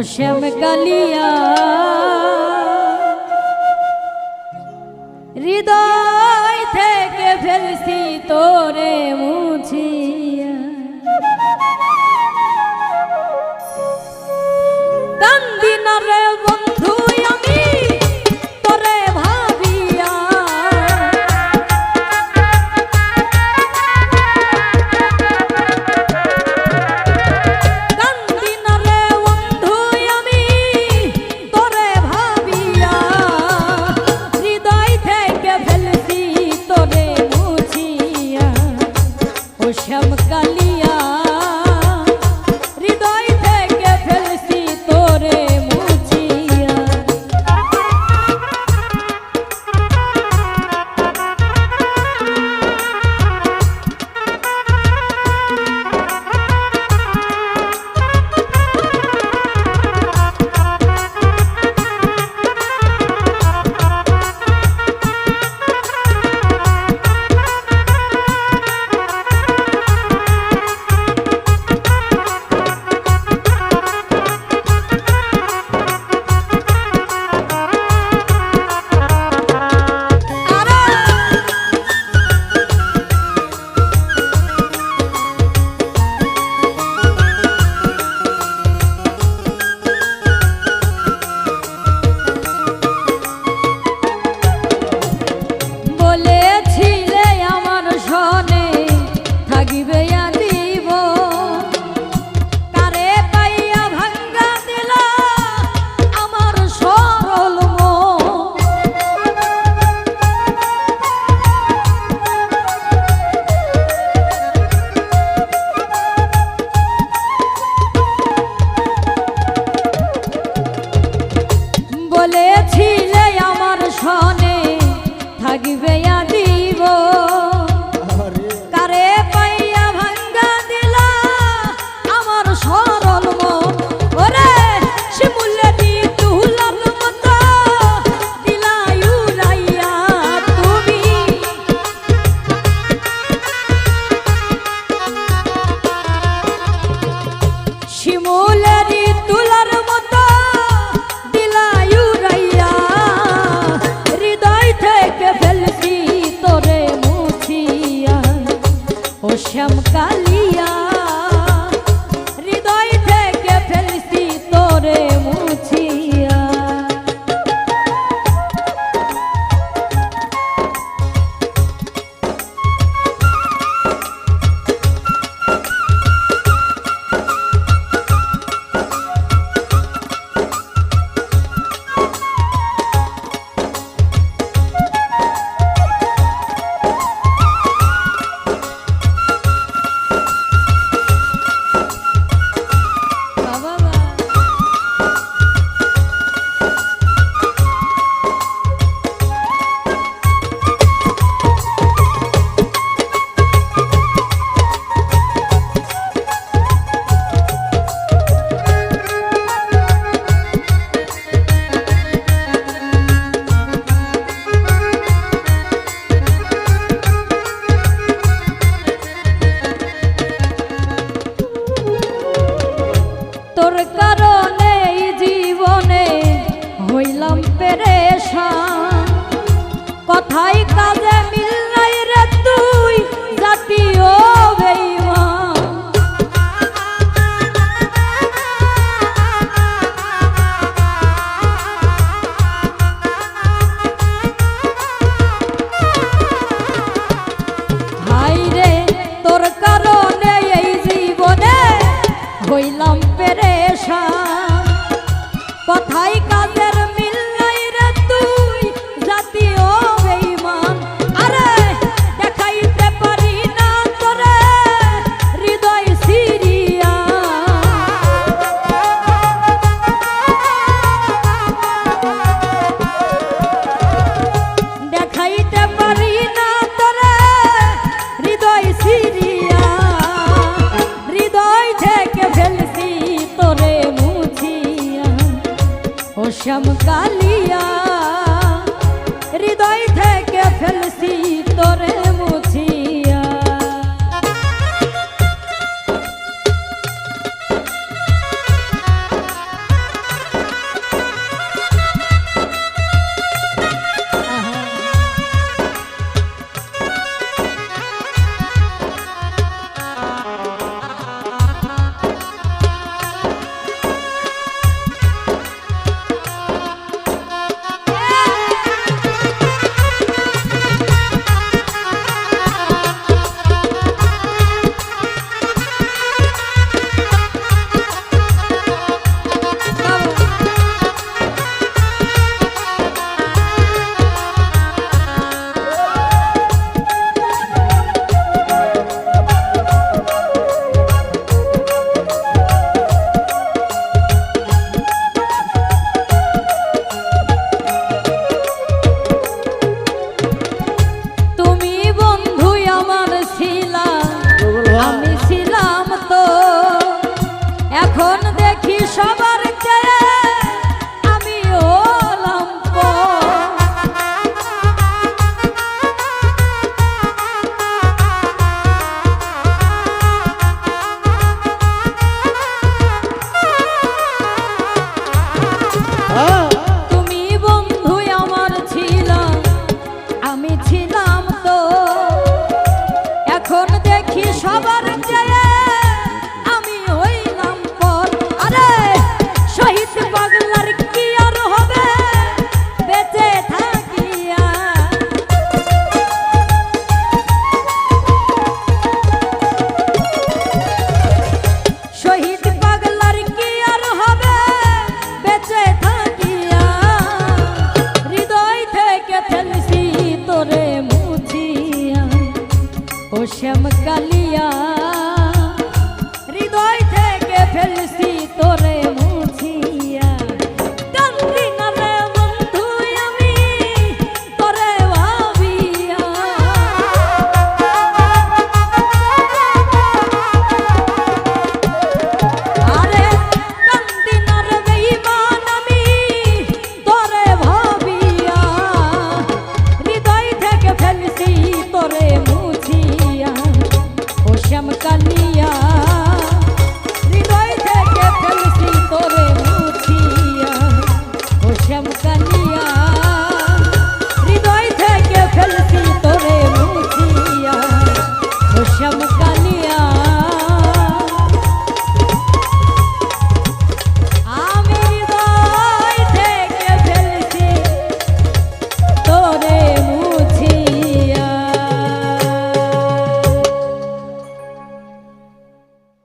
শ্যাম কালিয়া হৃদয় থেকে ফেলছি তোরে মুছিয়া কান্দি না রে বন্ধু আমি তোরে ভাবিয়া কান্দি না রে বন্ধু আমি তোরে ভাবিয়া হৃদয় থেকে ফেলছি তোরে মুছিয়া ও শ্যাম কালিয়া বলেছিলে আমার সনে থাকবে দিব কারে পাইয়া ভাঙ্গা দিলা আমার সরল মন ওরে শিমুলেরি তুলার মতো দিলা উড়াইয়া তুমি শিমুলেরি তুলার মতো শ্যাম কালিয়া হৃদয় থেকে ফেলছি তোরে মুছিয়া তোর কারণে জীবনে হইলাম পেরেশান কথাই কাজে মিল নাই রে তুই জাতীয় বেঈমান হাই রে তোর কারণে এই জীবনে হইলাম পেরেশান কথাই কাজের মিল নাই রে তুই জাতীয় বেঈমান আরে দেখাইতে পারি না তোরে হৃদয় সিরিয়া দেখাইতে পারি না তোরে হৃদয় সিরিয়া হৃদয় থেকে ফেলছি তোরে মুছিয়া ও শ্যাম কালিয়া হৃদয় থেকে ফেলছি তোরে